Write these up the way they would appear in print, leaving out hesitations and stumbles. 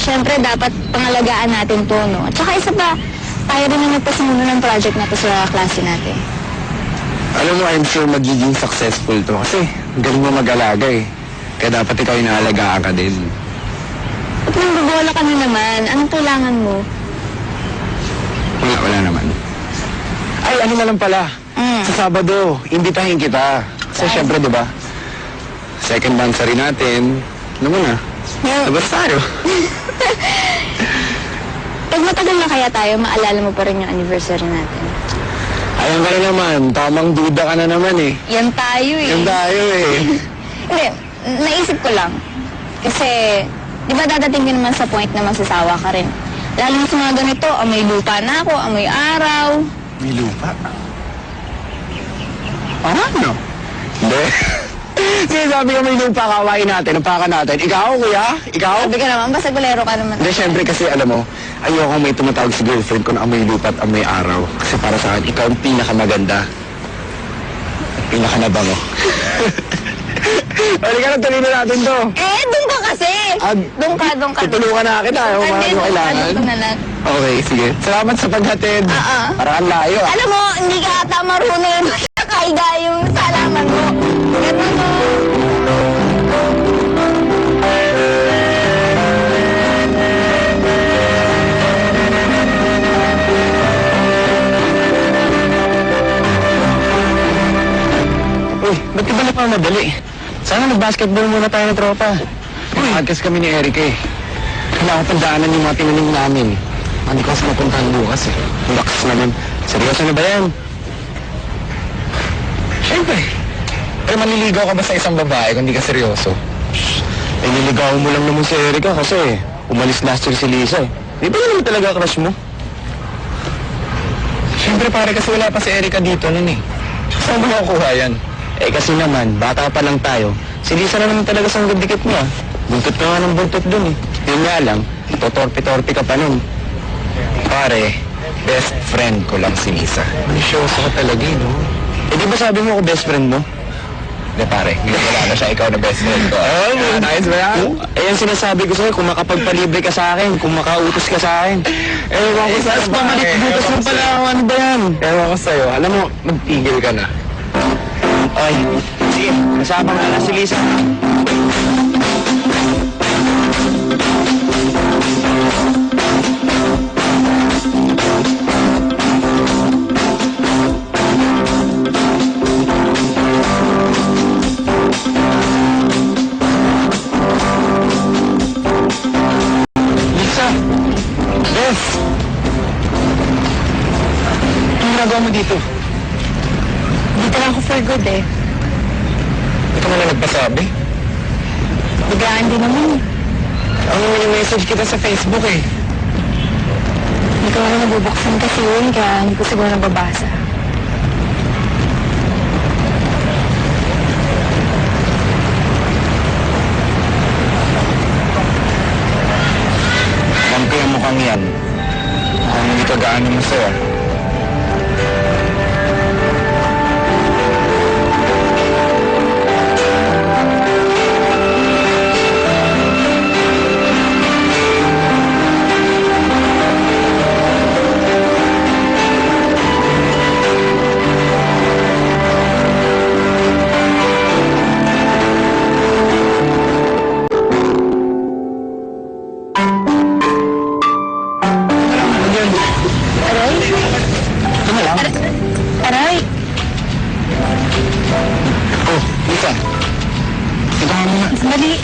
syempre dapat pangalagaan natin to, no? At saka isa pa, tayo rin ang nagpasimuno ng project na to sa klase natin. Alam mo, I'm sure magiging successful to kasi galing mo mag-alaga eh. Kaya dapat ikaw inaalagaan ka din. At nang babola ka na naman, anong kailangan mo? Wala naman. Ay, ano na lang pala. Sa Sabado, imbitahin kita. Kasi syempre, di ba? Second bansa rin natin. Ano mo na? Labas tayo. Pag matagal na kaya tayo, maalala mo pa rin yung anniversary natin. Ayan ka na naman. Tamang duda ka na naman eh. Yan tayo eh. Yan tayo eh. Hindi, naisip ko lang. Kasi, di ba dadating din naman sa point na magsasawa ka rin. Lalo na sa mga ganito, amoy lupa na ako, amoy araw. May lupa? Ano? Hindi. Sinasabi ko may lupa, kawain natin, napakan natin. Ikaw, kuya? Ikaw? Sabi ka naman, basta gulero ka naman. Hindi, syempre kasi alam mo, ayoko may tumatawag si girlfriend ko na amoy lupa at amoy araw. Kasi para sa akin, ikaw ang pinakamaganda. Pinakanabango. Halika na, tuloy na natin to. Doon ka kasi. Doon ka. Tutulungan na kita. Ayaw mo kailangan. Doon na lang. Okay, sige. Salamat sa paghatid. Parang ang layo. Alam mo, hindi ka ata marunong kaiga yung salaman mo. Ganun mo. Uy, ba't ka ba na pa madali? Sana nag-basketball muna tayo ng tropa. Nag-podcast kami ni Eric eh. Nakapagdaanan yung mga tinanim namin. Hindi ko kasi mapuntahan bukas eh. Relax naman. Seryoso na ba yan? Siyempre. Pero manliligaw ka ba sa isang babae kung hindi ka seryoso? Eh, niligaw mo lang naman si Erica kasi umalis last year si Lisa eh. Di ba naman talaga crush mo? Siyempre pare kasi wala pa si Erica dito nun eh. Saan mo nakukuha yan? Eh kasi naman, bata pa lang tayo. Si Lisa na naman talaga sa dikit mo ah. Buntot ka nga ng buntot dun eh. Yun nga lang, totorpi-torpi ka pa nun. Pare, best friend ko lang si Lisa. Manisyoso ka talaga eh, no? Eh di ba sabi mo ako best friend mo? Hindi pare, wala na siya, ikaw na best friend ko. Nice ba yan? Eh yung sinasabi ko sa'yo, kung makapagpalibre ka sa akin, kung makautos ka sa akin. Ewan ko sa'yo, pamalit-butas mo pala ako, ano ba yan? Ewan ko sa'yo, alam mo, magtigil ka na. Ay, sige, kasama na si Lisa. Lisa! Beth! Anong ginagawa mo dito? Dito lang ako for good eh. Ito mo na nagpasabi? Biglaan din naman eh. Ang message kita sa Facebook eh. Hindi ko na nabubuksan kasi yun, kaya hindi ko siguro nababasa. Alam ko yung mukhang yan. Mukhang hindi ka gaano masaya. Aray! Oh, Lisa. Ito nga muna. Sandali.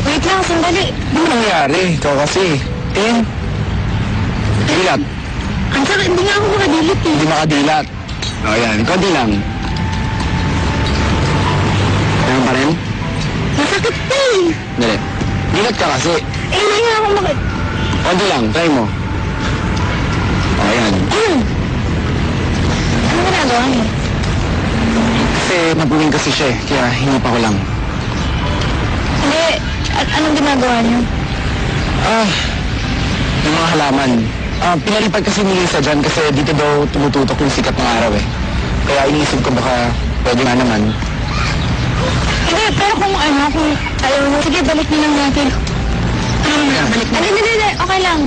Wait lang, sandali. Ano nangyari? Ikaw kasi. Tin. Dilat. Ang sakit, hindi nga ako makadilit eh. Hindi makadilat. O yan, konti lang. Meron pa rin? Masakit pa eh. Dali. Dilat ka kasi. Eh, hindi nga ako Konti lang, try mo. O yan. Ano ginagawa mo? Kasi nabuling kasi siya eh. Kaya hinipa ko lang. Hindi, anong ginagawa niyo? Yung mga halaman. Pinalipad kasi ni Lisa dyan kasi dito daw tumututok yung sikat ng araw eh. Kaya iniisip ko baka pwede nga naman. Hindi, pero kung ayaw mo, sige, balik na lang natin. Balik na. Hindi. Okay lang.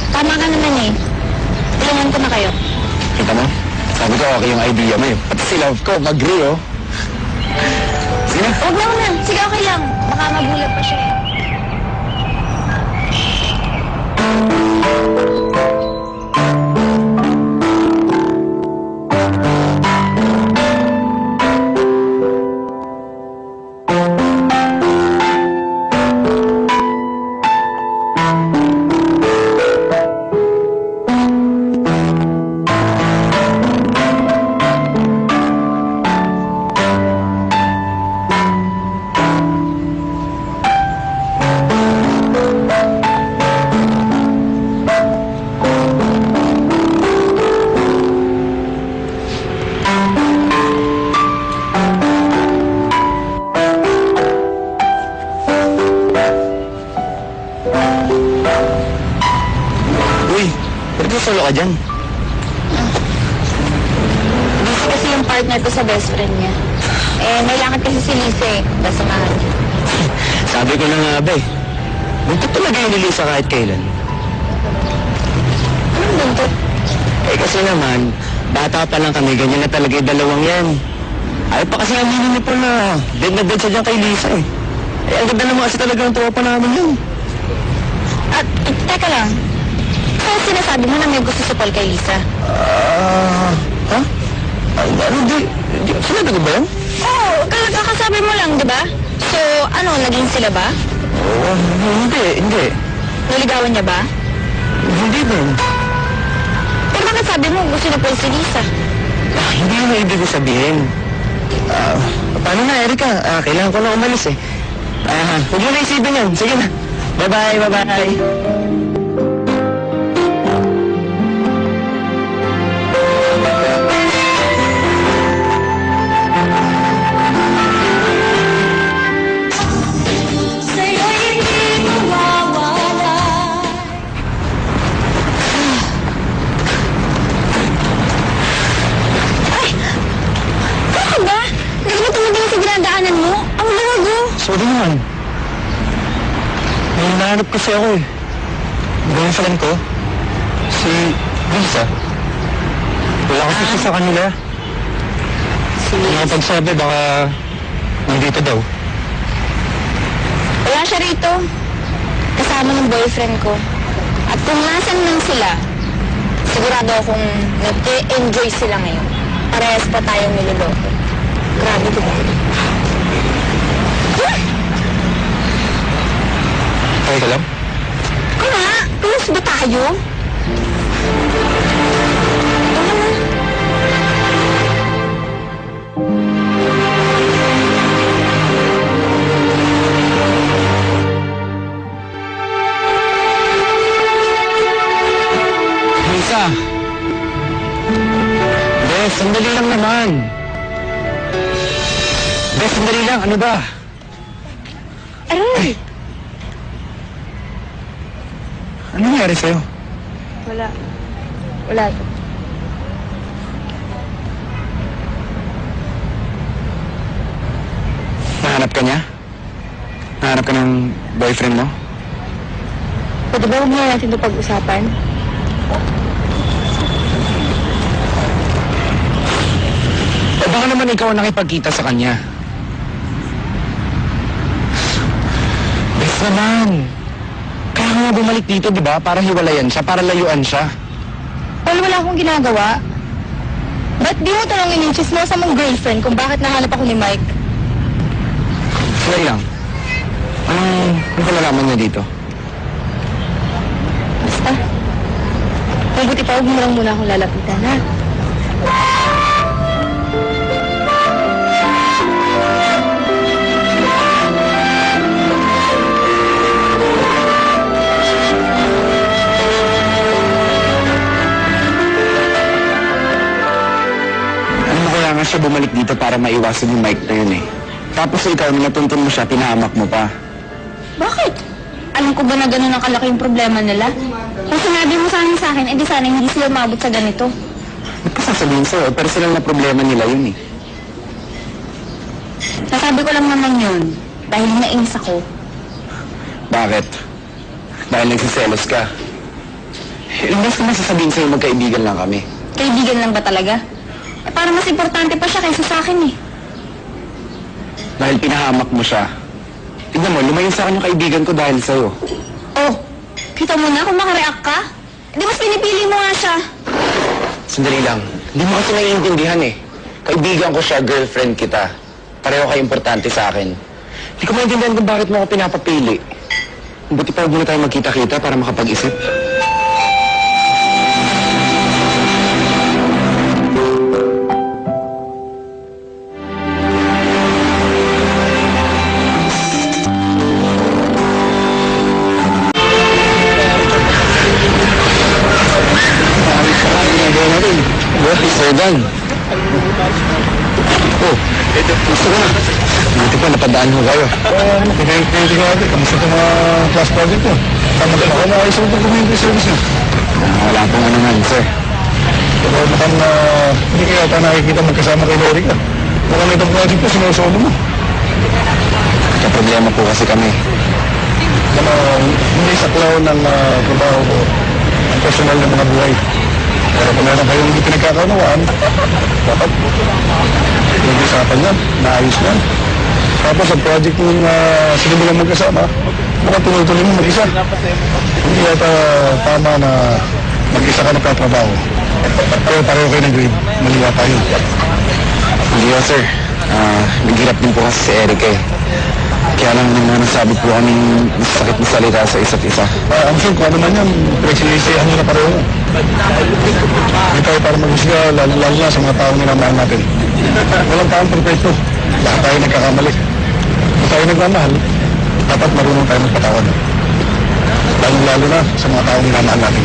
Tama ka naman eh. Tulungan ko na kayo. Kita mo? Sabi ko, okay yung idea mo eh. Pati si love ko, mag-agree oh. Sige na. Huwag na. Sige, okay lang. Baka magulat pa siya eh. Uy, ba't solo ka dyan? Busy kasi yung partner ko sa best friend niya. Eh, may lakad kasi si Lisa eh. Basta mahal niya. Sabi ko na nga ba eh. Buntot talaga yung Lisa kahit kailan. Anong buntot? Eh kasi naman, bata pa lang kami, ganyan na talaga yung dalawang yan. Ayaw pa kasi aminin ni Paul na dead siya dyan kay Lisa eh. Eh, ang ganda naman kasi talaga ang tropa namin yun. At, teka lang. Kaya sinasabi mo na may gusto si Paul kay Lisa? Ha? Ay, ano, sinabi ko ba yan? Oo, kakasabi mo lang, di ba? So, ano, naging sila ba? Oo, hindi. Naligawan niya ba? Hindi din. Eh, bakit sabi mo gusto ni Paul si Lisa? Hindi yun ang ibig sabihin. Paano na, Erika? Kailangan ko na umalis eh. Huwag mo na isipin yan. Sige na. Bye-bye. Sa'yo'y hindi mawawala. Ay! Ano ba? Hindi mo tumigil sa ginadaanan mo? Ang lago! Sorry naman. May hinahanap kasi ako eh. Girlfriend ko. Si Lisa. Wala kasi siya sa kanila. Nakapagsabi baka nandito daw. Wala siya rito. Kasama ng boyfriend ko. At kung nasan man sila, sigurado akong nag-enjoy sila ngayon. Parehas pa tayong niloloko. Grabe ko ba? Okay ka lang? Ano nga? Close ba tayo? Ano na? Lisa! Bes, sandali lang naman. Bes, sandali lang. Ano ba? Aray! Ano nangyari sa'yo? Wala. Wala. Nahanap ka niya? Nahanap ka ng boyfriend mo? Pwede ba huwag na natin ito pag-usapan? O baka naman ikaw ang nakipagkita sa kanya? Bes naman. Kaya nga bumalik dito, di ba? Para hiwalayan siya, para layuan siya. Paul, wala akong ginagawa. Ba't di mo tanongin yung chismosa mong girlfriend kung bakit nahanap ako ni Mike? Sandali lang. Anong kalalaman niya dito? Basta. Mabuti pa, huwag mo lang muna akong lalapitan, ha? Kailangan siya bumalik dito para maiwasan yung Mike na yun eh. Tapos ikaw, nung natuntun mo siya, pinahamak mo pa. Bakit? Alam ko ba na gano'n ang kalaki yung problema nila? Kung sinabi mo sa akin, edi sana hindi sila umabot sa ganito. Ba't ka sasabihin sa'yo? Pero silang na problema nila yun eh. Nasabi ko lang naman yun. Dahil nainis ako. Bakit? Dahil nagsiselos ka. Ilang beses ko masasabihin sa'yo magkaibigan lang kami. Kaibigan lang ba talaga? Eh, para mas importante pa siya kaysa sa akin eh. Dahil pinahamak mo siya. Tignan mo, lumayo sa akin yung kaibigan ko dahil sa'yo. Oh, kita mo na kung makareact ka? Eh, di mas pinipili mo nga siya. Sandali lang. Hindi mo kasi naiintindihan eh. Kaibigan ko siya, girlfriend kita. Pareho kayo importante sa akin. Hindi ko maintindihan kung bakit mo ako pinapapili. Buti pa huwag muna tayo magkita-kita para makapag-isip. Sir Dan. Oh, gusto ko na. Buti pa, napadaan ho kayo. Pinag-pinag natin, kamusta itong mga class project mo? Tama ka na ako na isang dokumento yung service niyo. Wala pong ano man, sir. Pero mukhang hindi kaya ata nakikita magkasama kay Lorica. Mukhang itong project mo, sinusolo mo. May problema po kasi kami. Ano, hindi saklaw ng trabaho mo ang personal ng mga buhay. Pero kung meron kayong hindi pinagkakaunawaan, dapat pinag-usapan yan, naayos yan. Tapos ang project mo sinimulan magkasama, mukhang tuloy-tuloy mo mag-isa. Hindi yata tama na mag-isa ka nagkatrabaho. Pero pareho kayo ng grade, mali yata yun. Hindi ho, sir. Naghirap din po kasi si Erica eh. Kaya lang nung nasabi po kaming masakit na salita sa isa't isa. I'm sure kung ano man yan, pinagsinisihan nyo na pareho. Hindi tayo para mag-usga, lalo na sa mga taong minamahal natin. Walang taong perfecto. Lahat tayo nagkakamali. Kung tayo nagmamahal, dapat marunong tayo magpatawad. Lalo na sa mga taong minamahal natin.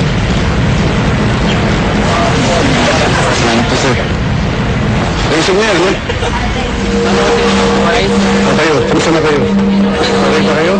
Salamat po, sir. Ayusin mo yan, ano? O kayo, kamusta na kayo? Okay ba kayo?